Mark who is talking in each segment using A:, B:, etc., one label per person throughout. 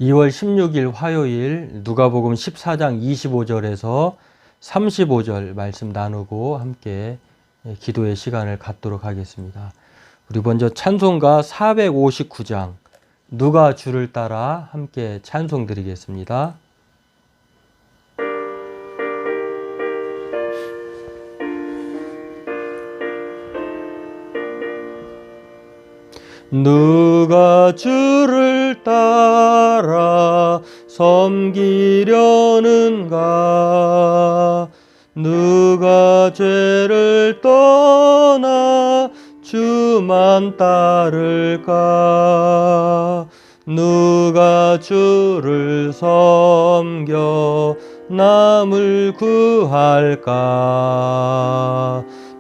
A: 2월 16일 화요일 누가복음 14장 25절에서 35절 말씀 나누고 함께 기도의 시간을 갖도록 하겠습니다. 우리 먼저 찬송가 459장 누가 주를 따라 함께 찬송 드리겠습니다. 누가 주를 따라 섬기려는가? 누가 죄를 떠나 주만 따를까? 누가 주를 섬겨 남을 구할까?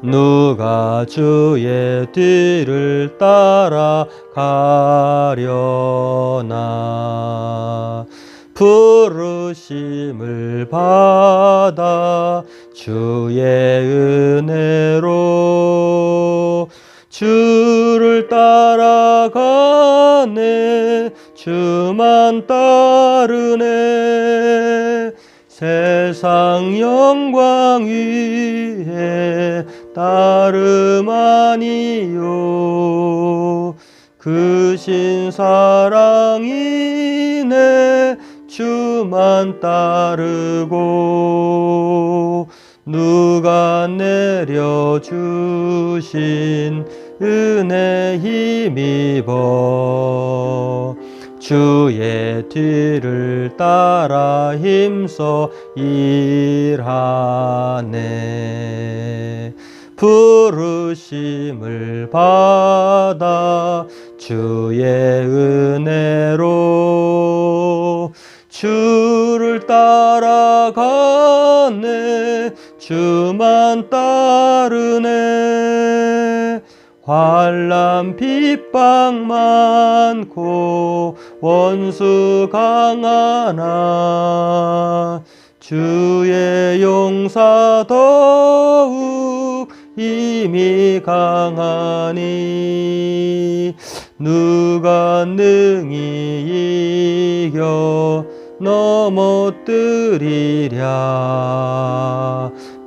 A: 누가 주의 뒤를 따라가려나? 부르심을 받아 주의 은혜로 주를 따라가네. 주만 따르네. 세상 영광 위에 따름 아니요. 그 신 사랑이네. 주만 따르고 누가 내려주신 은혜 힘입어 주의 뒤를 따라 힘써 일하네. 부르심을 받아 주의 은혜로 주를 따라가네. 주만 따르네. 환난 핍박 많고 원수 강하나 주의 용사 더욱 힘이 강하니 누가 능히 이겨 넘어뜨리랴.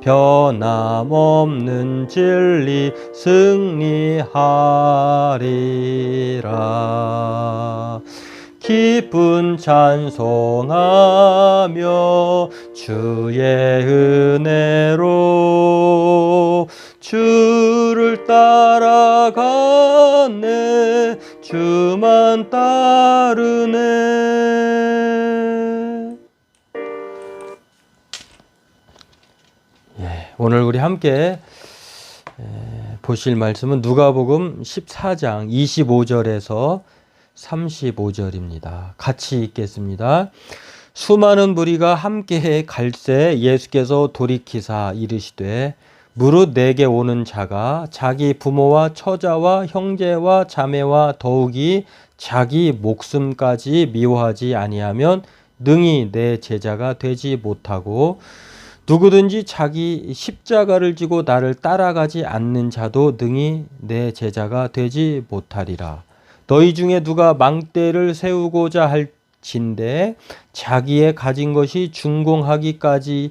A: 변함없는 진리 승리하리라. 기쁜 찬송하며 주의 은혜로 주를 따라가네. 주만 따르네. 오늘 우리 함께 보실 말씀은 누가복음 14장 25절에서 35절입니다. 같이 읽겠습니다. 수많은 무리가 함께 갈새 예수께서 돌이키사 이르시되 무릇 내게 오는 자가 자기 부모와 처자와 형제와 자매와 더욱이 자기 목숨까지 미워하지 아니하면 능히 내 제자가 되지 못하고 누구든지 자기 십자가를 지고 나를 따라가지 않는 자도 능히 내 제자가 되지 못하리라. 너희 중에 누가 망대를 세우고자 할진대 자기의 가진 것이 준공하기까지에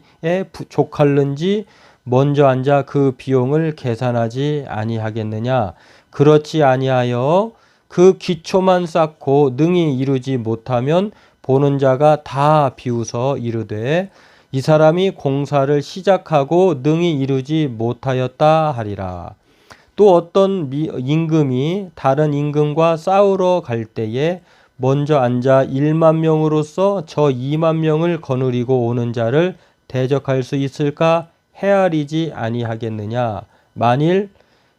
A: 족할는지 먼저 앉아 그 비용을 계산하지 아니하겠느냐? 그렇지 아니하여 그 기초만 쌓고 능히 이루지 못하면 보는 자가 다 비웃어 이르되 이 사람이 공사를 시작하고 능히 이루지 못하였다 하리라. 또 어떤 임금이 다른 임금과 싸우러 갈 때에 먼저 앉아 1만 명으로서 저 2만 명을 거느리고 오는 자를 대적할 수 있을까? 헤아리지 아니하겠느냐? 만일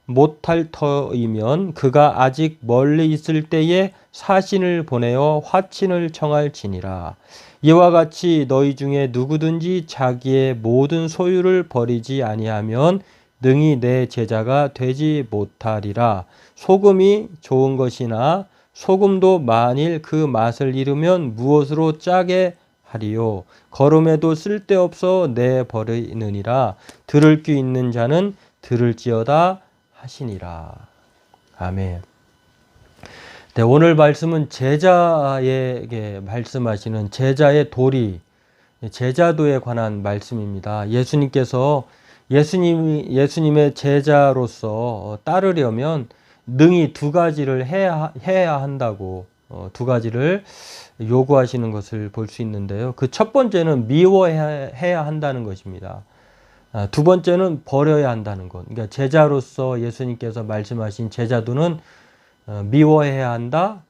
A: 못할 터이면 그가 아직 멀리 있을 때에 사신을 보내어 화친을 청할지니라. 이와 같이 너희 중에 누구든지 자기의 모든 소유를 버리지 아니하면 능히 내 제자가 되지 못하리라. 소금이 좋은 것이나 소금도 만일 그 맛을 잃으면 무엇으로 짜게 하리요. 거름에도 쓸데없어 내버리느니라. 들을 귀 있는 자는 들을지어다 하시니라. 아멘. 네, 오늘 말씀은 제자에게 말씀하시는 제자의 도리, 제자도에 관한 말씀입니다. 예수님께서 예수님의 제자로서 따르려면 능히 두 가지를 해야 한다고 두 가지를 요구하시는 것을 볼 수 있는데요. 그 첫 번째는 미워해야 한다는 것입니다. 두 번째는 버려야 한다는 것. 그러니까 제자로서 예수님께서 말씀하신 제자도는 미워해야 한다,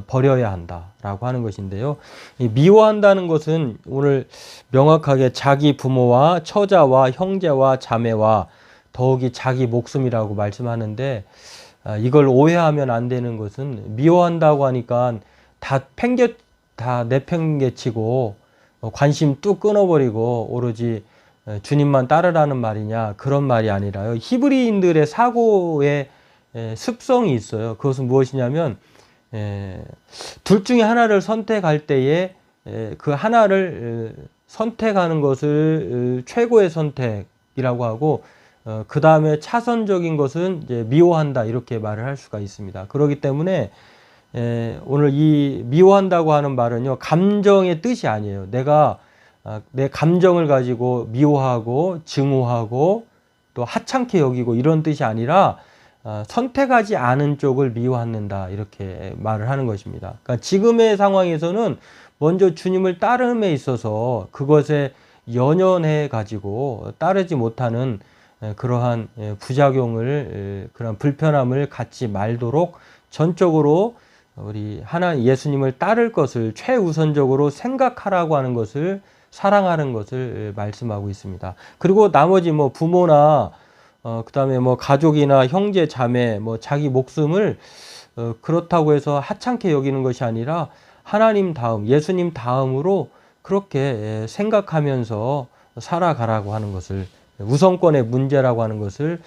A: 버려야 한다라고 하는 것인데요. 이 미워한다는 것은 오늘 명확하게 자기 부모와 처자와 형제와 자매와 더욱이 자기 목숨이라고 말씀하는데, 이걸 오해하면 안 되는 것은 미워한다고 하니까 다 내팽개치고 관심 뚝 끊어버리고 오로지 주님만 따르라는 말이냐, 그런 말이 아니라요. 히브리인들의 사고의 습성이 있어요. 그것은 무엇이냐면 둘 중에 하나를 선택할 때에 그 하나를 선택하는 것을 최고의 선택이라고 하고, 그 다음에 차선적인 것은 이제 미워한다, 이렇게 말을 할 수가 있습니다. 그렇기 때문에 오늘 이 미워한다고 하는 말은요, 감정의 뜻이 아니에요. 내가 내 감정을 가지고 미워하고 증오하고 또 하찮게 여기고 이런 뜻이 아니라 선택하지 않은 쪽을 미워한다, 이렇게 말을 하는 것입니다. 그러니까 지금의 상황에서는 먼저 주님을 따름에 있어서 그것에 연연해 가지고 따르지 못하는 그러한 부작용을, 그런 불편함을 갖지 말도록 전적으로 우리 예수님을 따를 것을 최우선적으로 생각하라고 하는 것을, 사랑하는 것을 말씀하고 있습니다. 그리고 나머지 부모나 그다음에 가족이나 형제 자매, 자기 목숨을 그렇다고 해서 하찮게 여기는 것이 아니라 하나님 다음, 예수님 다음으로 그렇게 생각하면서 살아가라고 하는 것을, 우선권의 문제라고 하는 것을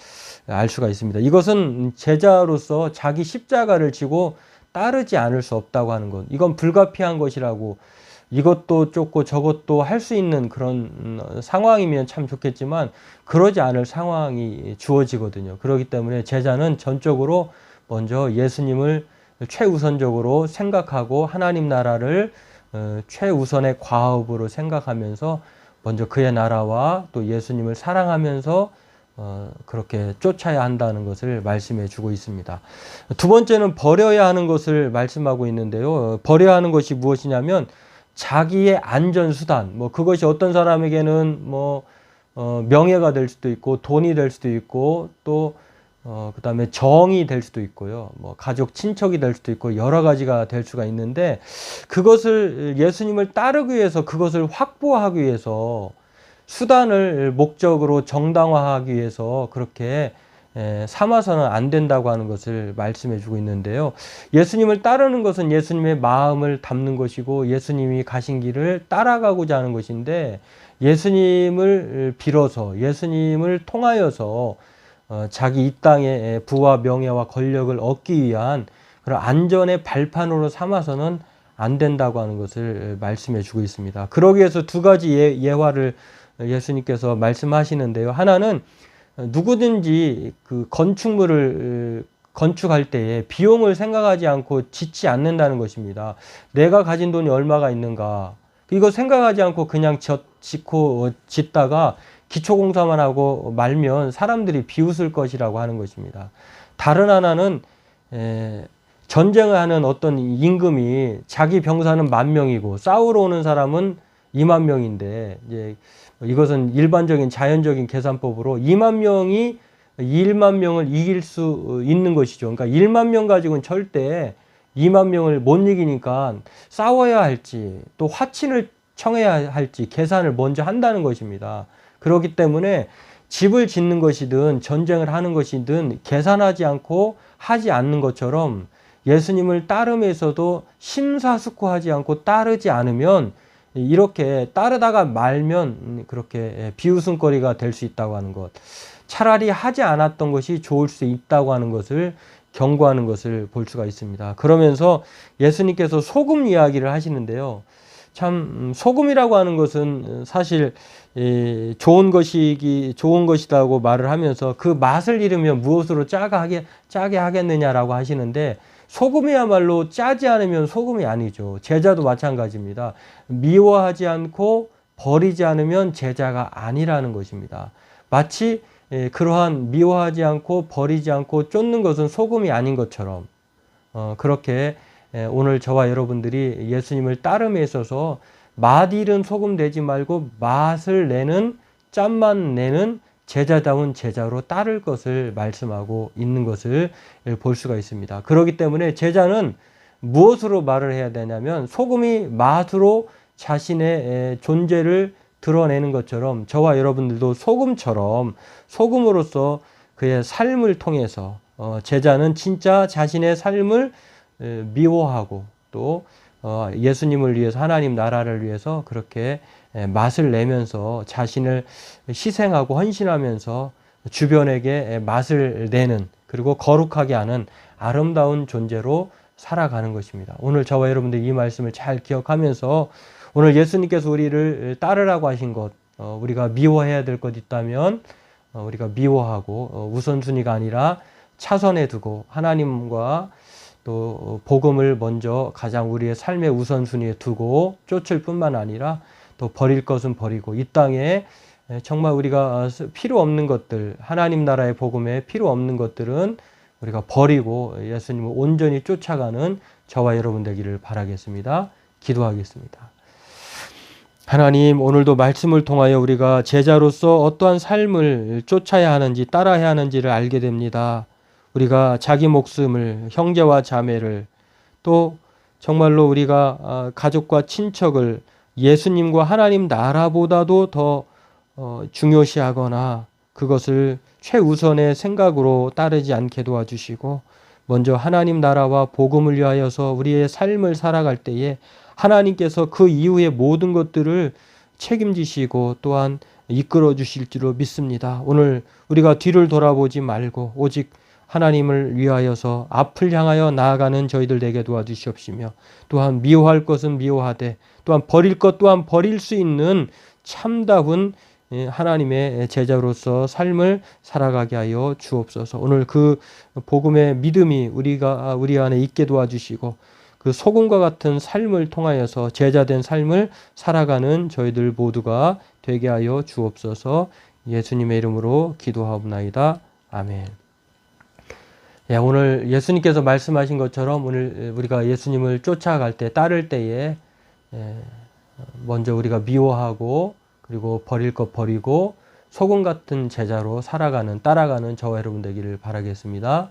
A: 알 수가 있습니다. 이것은 제자로서 자기 십자가를 지고 따르지 않을 수 없다고 하는 것, 이건 불가피한 것이라고, 이것도 쫓고 저것도 할 수 있는 그런 상황이면 참 좋겠지만 그러지 않을 상황이 주어지거든요. 그렇기 때문에 제자는 전적으로 먼저 예수님을 최우선적으로 생각하고 하나님 나라를 최우선의 과업으로 생각하면서 먼저 그의 나라와 또 예수님을 사랑하면서 그렇게 쫓아야 한다는 것을 말씀해 주고 있습니다. 두 번째는 버려야 하는 것을 말씀하고 있는데요. 버려야 하는 것이 무엇이냐면 자기의 안전수단, 그것이 어떤 사람에게는 명예가 될 수도 있고 돈이 될 수도 있고 또 그 다음에 정이 될 수도 있고요. 가족 친척이 될 수도 있고 여러 가지가 될 수가 있는데, 그것을 예수님을 따르기 위해서, 그것을 확보하기 위해서, 수단을 목적으로 정당화하기 위해서 그렇게 삼아서는 안 된다고 하는 것을 말씀해 주고 있는데요. 예수님을 따르는 것은 예수님의 마음을 담는 것이고 예수님이 가신 길을 따라가고자 하는 것인데, 예수님을 빌어서, 예수님을 통하여서 자기 이 땅의 부와 명예와 권력을 얻기 위한 그런 안전의 발판으로 삼아서는 안 된다고 하는 것을 말씀해 주고 있습니다. 그러기 위해서 두 가지 예화를 예수님께서 말씀하시는데요. 하나는 누구든지 그 건축물을 건축할 때에 비용을 생각하지 않고 짓지 않는다는 것입니다. 내가 가진 돈이 얼마가 있는가, 이거 생각하지 않고 그냥 짓다가 기초공사만 하고 말면 사람들이 비웃을 것이라고 하는 것입니다. 다른 하나는 전쟁을 하는 어떤 임금이 자기 병사는 10,000명이고 싸우러 오는 사람은 20,000명인데, 이제 이것은 일반적인 자연적인 계산법으로 20,000명이 10,000명을 이길 수 있는 것이죠. 그러니까 10,000명 가지고는 절대 20,000명을 못 이기니까 싸워야 할지 또 화친을 청해야 할지 계산을 먼저 한다는 것입니다. 그렇기 때문에 집을 짓는 것이든 전쟁을 하는 것이든 계산하지 않고 하지 않는 것처럼 예수님을 따름에서도 심사숙고하지 않고 따르지 않으면, 이렇게 따르다가 말면 그렇게 비웃음거리가 될 수 있다고 하는 것, 차라리 하지 않았던 것이 좋을 수 있다고 하는 것을 경고하는 것을 볼 수가 있습니다. 그러면서 예수님께서 소금 이야기를 하시는데요. 참 소금이라고 하는 것은 사실 좋은 것이다고 말을 하면서 그 맛을 잃으면 무엇으로 짜게 하겠느냐라고 하시는데, 소금이야말로 짜지 않으면 소금이 아니죠. 제자도 마찬가지입니다. 미워하지 않고 버리지 않으면 제자가 아니라는 것입니다. 마치 그러한 미워하지 않고 버리지 않고 쫓는 것은 소금이 아닌 것처럼 그렇게 오늘 저와 여러분들이 예수님을 따름에 있어서 맛 잃은 소금 되지 말고 맛을 내는, 짠만 내는 제자다운 제자로 따를 것을 말씀하고 있는 것을 볼 수가 있습니다. 그렇기 때문에 제자는 무엇으로 말을 해야 되냐면 소금이 맛으로 자신의 존재를 드러내는 것처럼 저와 여러분들도 소금처럼 소금으로서 그의 삶을 통해서 제자는 진짜 자신의 삶을 미워하고 또 예수님을 위해서 하나님 나라를 위해서 그렇게 맛을 내면서 자신을 희생하고 헌신하면서 주변에게 맛을 내는 그리고 거룩하게 하는 아름다운 존재로 살아가는 것입니다. 오늘 저와 여러분들 이 말씀을 잘 기억하면서 오늘 예수님께서 우리를 따르라고 하신 것, 우리가 미워해야 될 것 있다면 우리가 미워하고 우선순위가 아니라 차선에 두고 하나님과 또 복음을 먼저 가장 우리의 삶의 우선순위에 두고 쫓을 뿐만 아니라 또 버릴 것은 버리고 이 땅에 정말 우리가 필요 없는 것들, 하나님 나라의 복음에 필요 없는 것들은 우리가 버리고 예수님을 온전히 쫓아가는 저와 여러분 되기를 바라겠습니다. 기도하겠습니다. 하나님, 오늘도 말씀을 통하여 우리가 제자로서 어떠한 삶을 쫓아야 하는지 따라야 하는지를 알게 됩니다. 우리가 자기 목숨을, 형제와 자매를, 또 정말로 우리가 가족과 친척을 예수님과 하나님 나라보다도 더 중요시하거나 그것을 최우선의 생각으로 따르지 않게 도와주시고 먼저 하나님 나라와 복음을 위하여서 우리의 삶을 살아갈 때에 하나님께서 그 이후의 모든 것들을 책임지시고 또한 이끌어 주실 줄로 믿습니다. 오늘 우리가 뒤를 돌아보지 말고 오직 하나님을 위하여서 앞을 향하여 나아가는 저희들 되게 도와주시옵시며 또한 미워할 것은 미워하되 또한 버릴 것 또한 버릴 수 있는 참다운 하나님의 제자로서 삶을 살아가게 하여 주옵소서. 오늘 그 복음의 믿음이 우리 안에 있게 도와주시고 그 소금과 같은 삶을 통하여서 제자된 삶을 살아가는 저희들 모두가 되게 하여 주옵소서. 예수님의 이름으로 기도하옵나이다. 아멘. 오늘 예수님께서 말씀하신 것처럼 오늘 우리가 예수님을 쫓아갈 때, 따를 때에 먼저 우리가 미워하고 그리고 버릴 것 버리고 소금 같은 제자로 살아가는, 따라가는 저와 여러분 되기를 바라겠습니다.